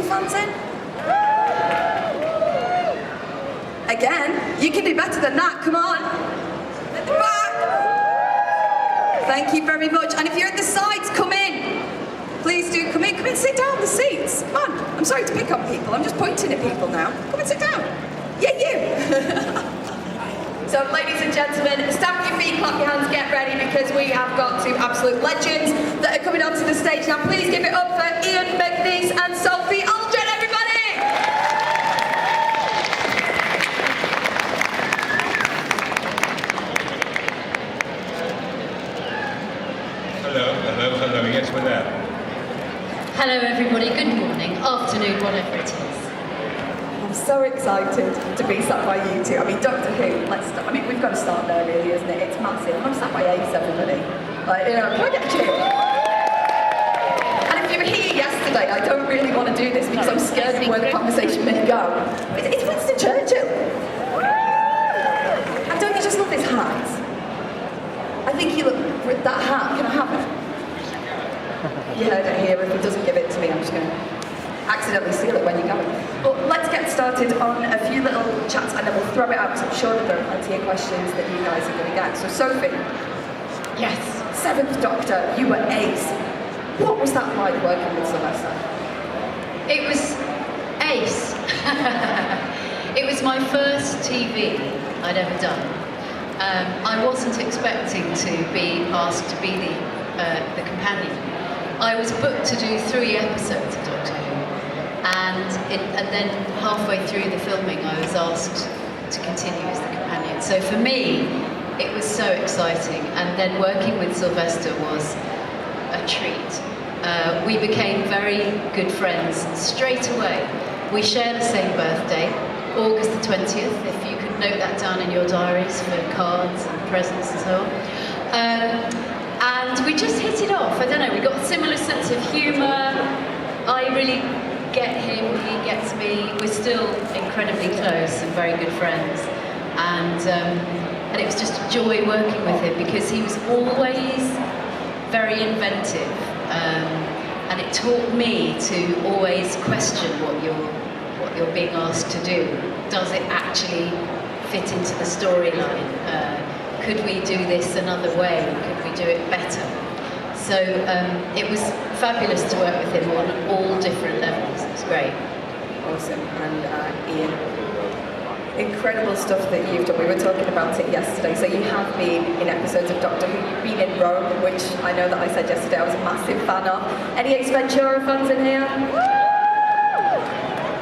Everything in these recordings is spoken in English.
fans in? Again, you can do better than that, come on. At the back. Thank you very much. And if you're at the sides, come in. Please do come in, sit down, the seats. Come on, I'm sorry to pick on people, I'm just pointing at people now. Come and sit down. Yeah, you. So, ladies and gentlemen, stamp your feet, clap your hands, get ready, because we have got two absolute legends that are coming onto the stage now. Please give it up for mcniece and Sophie, Aldred, everybody! Hello, yes, we're there. Hello everybody, good morning, afternoon, whatever it is. I'm so excited to be sat by you two. I mean, Doctor Who, let's start. I mean, we've got to start there really, isn't it? It's massive. I'm sat by Ace, everybody. Like, you know, can I get a cheer? And if you were here yesterday, I don't really want to do this because I'm scared of where the conversation may go. It's Winston Churchill. And don't you just love his hat? I think you look, that hat, can I have it? You heard it here. If he doesn't give it to me, I'm just going to accidentally steal it when you go. But let's get started on a few little chats and then we'll throw it out because I'm sure that there are plenty of questions that you guys are going to get. So Sophie. Yes. 7th Doctor, you were Ace. What was that like working with Sylvester? It was ace. It was my first TV I'd ever done. I wasn't expecting to be asked to be the companion. I was booked to do 3 episodes of Doctor Who. And then halfway through the filming, I was asked to continue as the companion. So for me, it was so exciting. And then working with Sylvester was a treat. We became very good friends straight away. We share the same birthday, August the 20th, if you could note that down in your diaries for cards and presents and so on. And we just hit it off. I don't know, we got a similar sense of humour. I really get him, he gets me. We're still incredibly close and very good friends. And it was just a joy working with him because he was always very inventive. And it taught me to always question what you're being asked to do. Does it actually fit into the storyline? Could we do this another way? Could we do it better? So it was fabulous to work with him on all different levels. It was great. Awesome. And Ian, incredible stuff that you've done. We were talking about it yesterday. So you have been in episodes of Doctor Who. You've been in Rome, which I know that I said yesterday I was a massive fan of. Any Ace Ventura fans in here?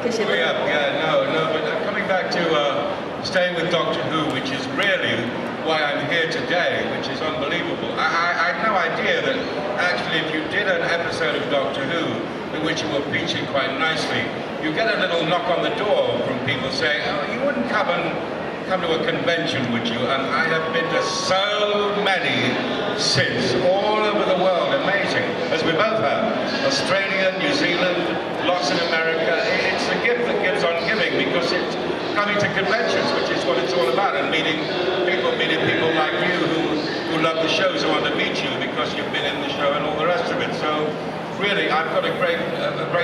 No, but coming back to staying with Doctor Who, which is really why I'm here today, which is unbelievable. I had no idea that actually if you did an episode of Doctor Who, in which you were featured quite nicely, you get a little knock on the door from people saying, oh, you wouldn't come to a convention, would you? And I have been to so many since, all over the world, amazing, as we both have. Australia, New Zealand, lots in America. It's a gift that gives on giving because it's coming to conventions, which is what it's all about, and meeting people like you who love the shows, who want to meet you because you've been in the show and all the rest of it. So really, I've got a great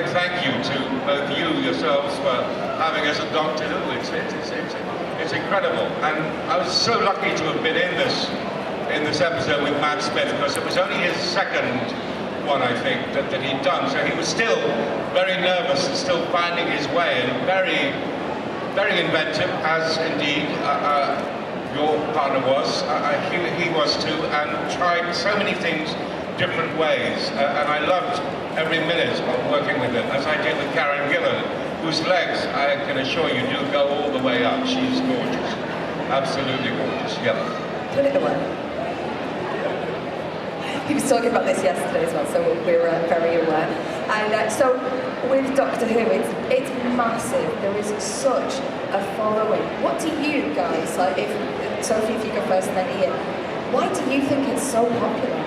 thank you to both you yourselves for having us at Doctor Who. It's incredible, and I was so lucky to have been in this episode with Matt Smith because it was only his second one, I think, that he'd done. So he was still very nervous and still finding his way, and very, very inventive, as indeed your partner was. He was too, and tried so many things different ways. And I loved every minute of working with him, as I did with Karen Gillan, whose legs, I can assure you, do go all the way up. She's gorgeous. Absolutely gorgeous, yeah. Put it away. He was talking about this yesterday as well, so we're very aware. And so with Doctor Who, it's massive. There is such a following. What do you guys, like, Sophie, if you go first and then Ian, why do you think it's so popular?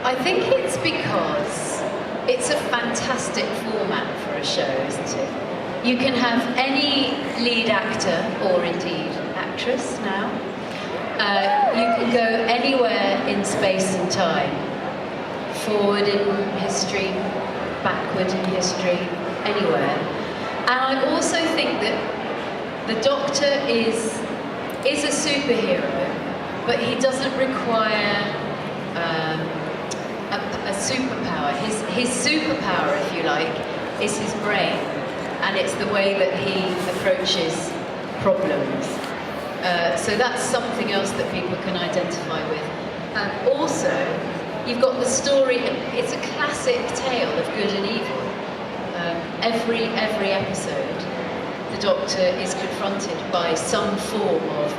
I think it's because it's a fantastic format for a show, isn't it? You can have any lead actor, or indeed actress now. You can go anywhere in space and time forward in history, backward in history, anywhere. And I also think that the Doctor is a superhero, but he doesn't require a superpower. His superpower, if you like, is his brain, and it's the way that he approaches problems. So that's something else that people can identify with. And also, you've got the story. It's a classic tale of good and evil. Every episode, the Doctor is confronted by some form of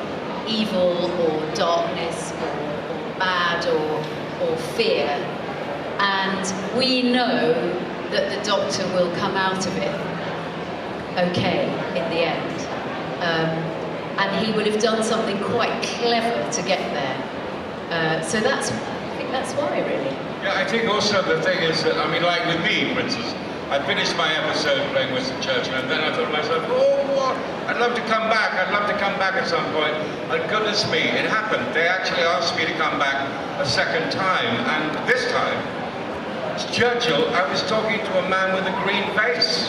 evil or darkness or bad or fear, and we know that the Doctor will come out of it okay in the end, and he would have done something quite clever to get there. So I think that's why, really. Yeah, I think also the thing is that, I mean, like with me, for instance, I finished my episode playing Winston Churchill, and then I thought to myself, oh, what? I'd love to come back. I'd love to come back at some point. And goodness me, it happened. They actually asked me to come back a second time, and this time, Churchill, I was talking to a man with a green face.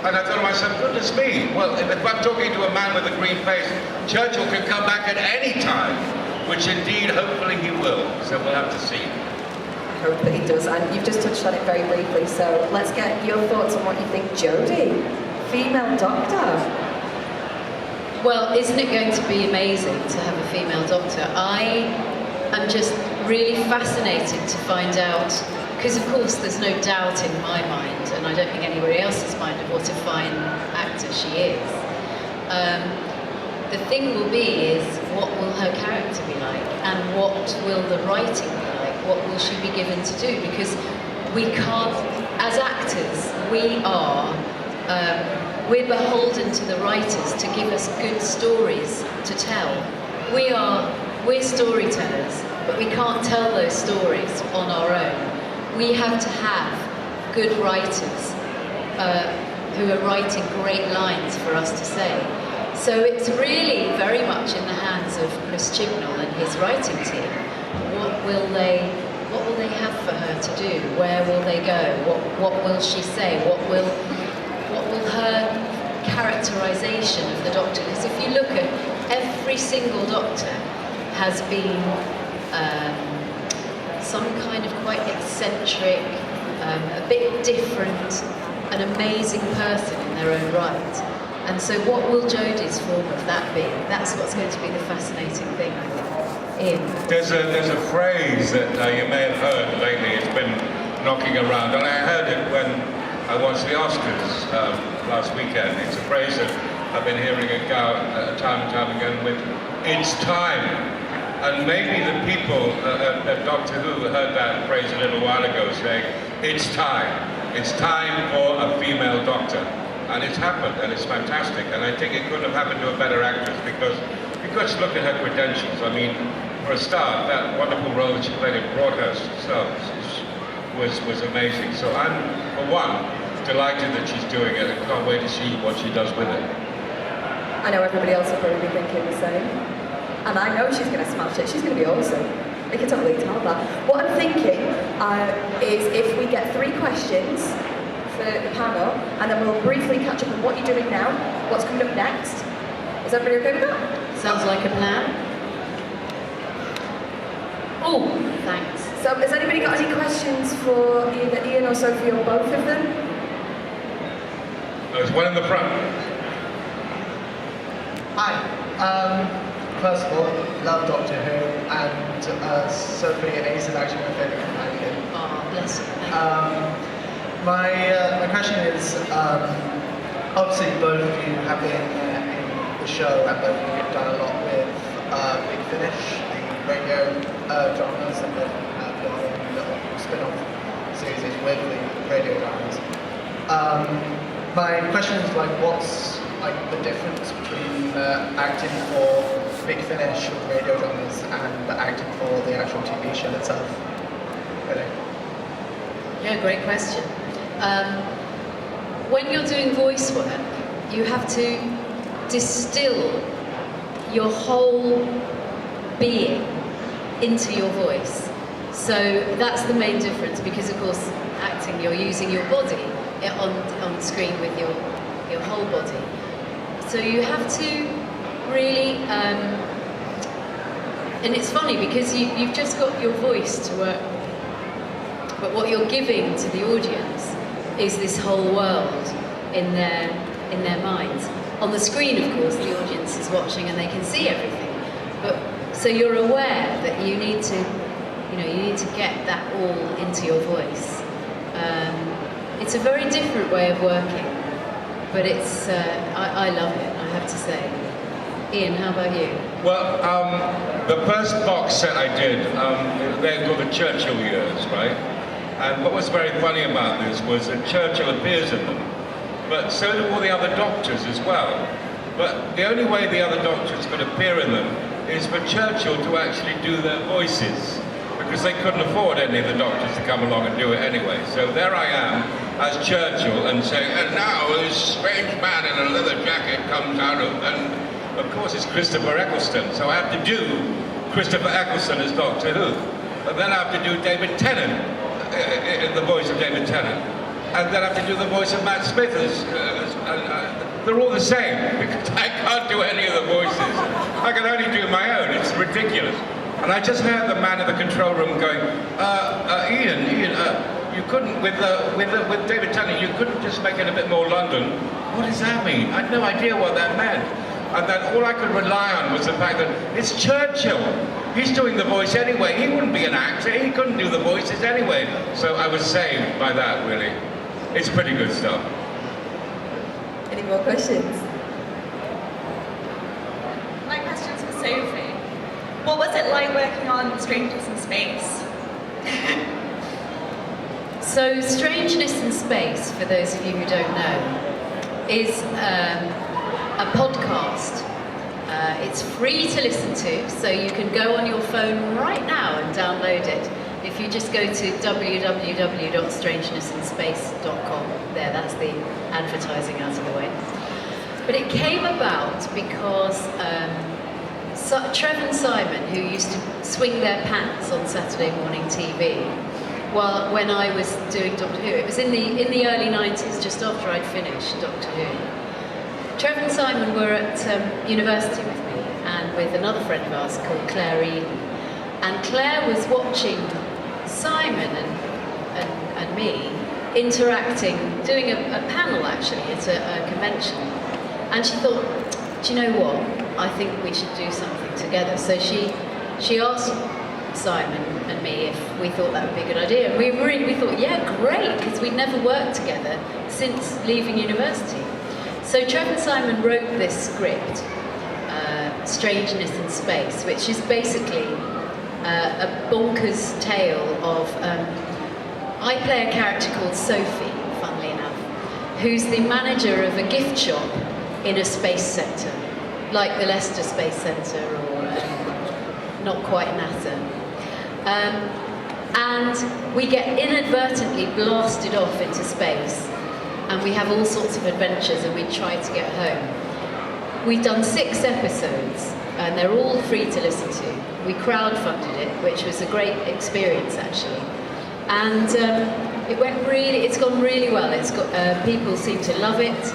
And I thought to myself, goodness me, well, if I'm talking to a man with a green face, Churchill can come back at any time, which indeed, hopefully he will. So we'll have to see. I hope that he does, and you've just touched on it very briefly, so let's get your thoughts on what you think. Jodie, female Doctor. Well, isn't it going to be amazing to have a female Doctor? I am just really fascinated to find out, because of course there's no doubt in my mind, and I don't think anybody else's mind, of what a fine actor she is. The thing will be is, what will her character be like, and what will the writing be like? What will she be given to do? Because we can't, as actors, we're beholden to the writers to give us good stories to tell. We're storytellers, but we can't tell those stories on our own. We have to have good writers who are writing great lines for us to say. So it's really very much in the hands of Chris Chibnall and his writing team. What will they have for her to do? Where will they go? What will she say? What will her characterization of the Doctor? Because if you look at every single Doctor has been some kind of quite eccentric, a bit different, an amazing person in their own right. And so what will Jodie's form of that be? That's what's going to be the fascinating thing, I think. There's a phrase that you may have heard lately. It's been knocking around, and I heard it when I watched the Oscars last weekend. It's a phrase that I've been hearing time and time again with "it's time." And maybe the people at Doctor Who heard that phrase a little while ago, saying, "It's time. It's time for a female Doctor." And it's happened, and it's fantastic. And I think it couldn't have happened to a better actress, because look at her credentials. I mean, for a start, that wonderful role that she played in Broadhurst was amazing. So I'm, for one, delighted that she's doing it. I can't wait to see what she does with it. I know everybody else will probably be thinking the same. And I know she's going to smash it. She's going to be awesome. We can totally tell that. What I'm thinking is if we get 3 questions for the panel, and then we'll briefly catch up on what you're doing now, what's coming up next. Is everybody okay with that? Sounds like a plan. Oh, thanks. So has anybody got any questions for either Ian or Sophie or both of them? There's one in the front. Hi. First of all, love Doctor Who, and Sophie and Ace is actually my favourite companion. Oh, bless you. My question is, obviously both of you have been in the show, and both of you have done a lot with Big Finish, the radio dramas, and then your own little spin-off series with the radio dramas. My question is, what's the difference between acting for Big Finish with radio dramas and acting for the actual TV show itself? Really? Yeah, great question. When you're doing voice work, you have to distill your whole being into your voice. So that's the main difference, because of course acting, you're using your body on screen with your whole body. So you have to really, and it's funny because you've just got your voice to work, but what you're giving to the audience is this whole world in their minds. On the screen, of course, the audience is watching and they can see everything. But so you're aware that you need to get that all into your voice. It's a very different way of working, but it's I love it, I have to say. Ian, how about you? Well, the first box set I did, they're called the Churchill years, right? And what was very funny about this was that Churchill appears in them, but so do all the other doctors as well. But the only way the other doctors could appear in them is for Churchill to actually do their voices, because they couldn't afford any of the doctors to come along and do it anyway. So there I am as Churchill and saying, and now this strange man in a leather jacket comes out of, and of course it's Christopher Eccleston, so I have to do Christopher Eccleston as Doctor Who. And then I have to do David Tennant, the voice of David Tennant. And then I have to do the voice of Matt Smith they're all the same, because I can't do any of the voices. I can only do my own, it's ridiculous. And I just heard the man in the control room going, Ian, you couldn't, with David Tennant, you couldn't just make it a bit more London. What does that mean? I had no idea what that meant. And then all I could rely on was the fact that it's Churchill. He's doing the voice anyway. He wouldn't be an actor. He couldn't do the voices anyway. So I was saved by that, really. It's pretty good stuff. Any more questions? My question's for Sophie. What was it like working on Strangeness in Space? So Strangeness in Space, for those of you who don't know, is a podcast. It's free to listen to, so you can go on your phone right now and download it. If you just go to www.strangenessinSpace.com, there, that's the advertising out of the way. But it came about because Trev and Simon, who used to swing their pants on Saturday morning TV, when I was doing Doctor Who, it was in the early 90s, just after I'd finished Doctor Who. Trev and Simon were at university with me, and with another friend of ours called Claire Eden. And Claire was watching Simon and me interacting, doing a panel actually at a convention. And she thought, do you know what? I think we should do something together. So she asked Simon and me if we thought that would be a good idea. And we thought, yeah, great, because we'd never worked together since leaving university. So Trev and Simon wrote this script, Strangeness in Space, which is basically a bonkers tale of... I play a character called Sophie, funnily enough, who's the manager of a gift shop in a space centre, like the Leicester Space Centre or not quite NASA. And we get inadvertently blasted off into space, and we have all sorts of adventures, and we try to get home. We've done 6 episodes, and they're all free to listen to. We crowdfunded it, which was a great experience actually, and it's gone really well. It's got people seem to love it.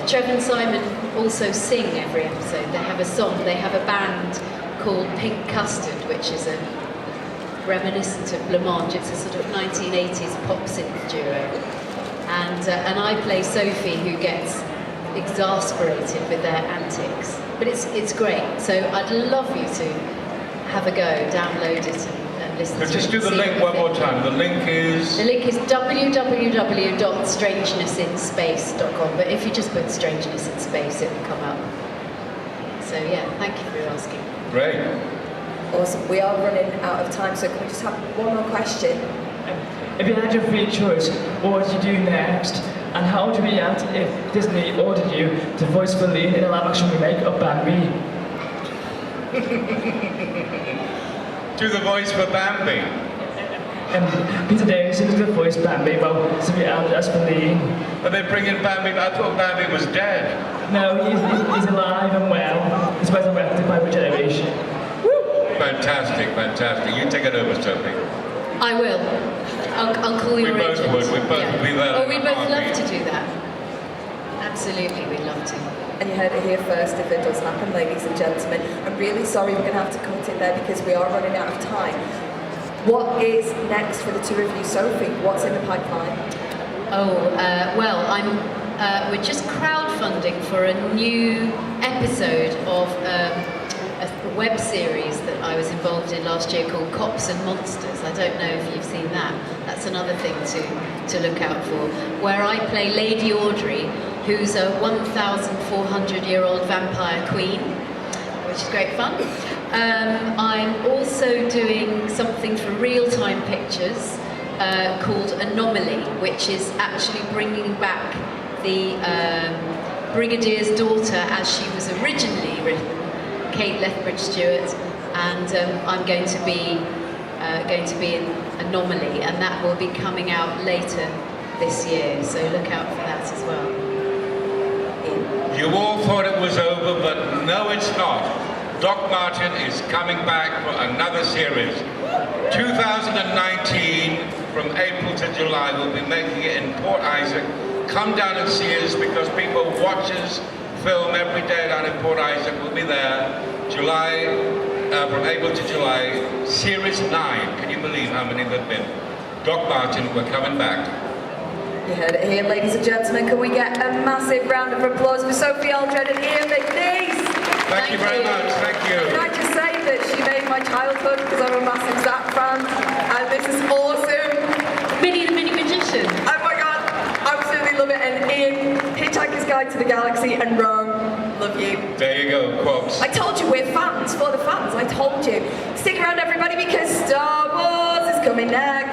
Trev and Simon also sing every episode. They have a song. They have a band called Pink Custard, which is a reminiscent of Blancmange. It's a sort of 1980s pop synth duo. And I play Sophie, who gets exasperated with their antics. But it's great. So I'd love you to have a go, download it and listen to it. Just do the link one more time. The link is www.strangenessinSpace.com. But if you just put Strangeness in Space, it will come up. So yeah, thank you for asking. Great. Awesome. We are running out of time, so can we just have one more question? If you had your free choice, what would you do next? And how would you react if Disney ordered you to voice Feline in a live-action remake of Bambi? Do the voice for Bambi. Peter Davison is the voice Bambi, well, Sophie Aldred as Feline. Are they bringing Bambi? I thought Bambi was dead. No, he's alive and well. He's resurrected by regeneration. Woo! fantastic, fantastic. You take it over, Sophie. I will. I'll call your We both agent. would. We both would be there Oh, in we a both love heartbeat. to do that. Absolutely, we'd love to. And you heard it here first if it does happen, ladies and gentlemen. I'm really sorry we're going to have to cut it there because we are running out of time. What is next for the two of you? Sophie, what's in the pipeline? Well, we're just crowdfunding for a new episode of a web series that I was involved in last year called Cops and Monsters. I don't know if you've seen that. That's another thing to look out for. Where I play Lady Audrey, who's a 1,400-year-old vampire queen, which is great fun. I'm also doing something for Real-Time Pictures called Anomaly, which is actually bringing back the Brigadier's daughter as she was originally written, Kate Lethbridge-Stewart, and I'm going to be in Anomaly, and that will be coming out later this year, so look out for that as well. You all thought it was over, but no, it's not. Doc Martin is coming back for another series. 2019, from April to July, we'll be making it in Port Isaac. Come down and see us because people watch us film every day down in Port Isaac. We'll be there. From April to July, Series 9. Can you believe how many there've been? Doc Martin, we're coming back. You heard it here, ladies and gentlemen. Can we get a massive round of applause for Sophie Aldred and Ian McNeece? Thank you very much. Thank you. Can I just say that she made my childhood because I'm a massive Zach fan, and this is awesome. Minnie the Mini Magician. Oh my god, absolutely love it. And Ian, Hitchhiker's Guide to the Galaxy and Rome, love you. There you go, Quops. I told you we're fans for the fans, I told you. Stick around everybody because Star Wars is coming next.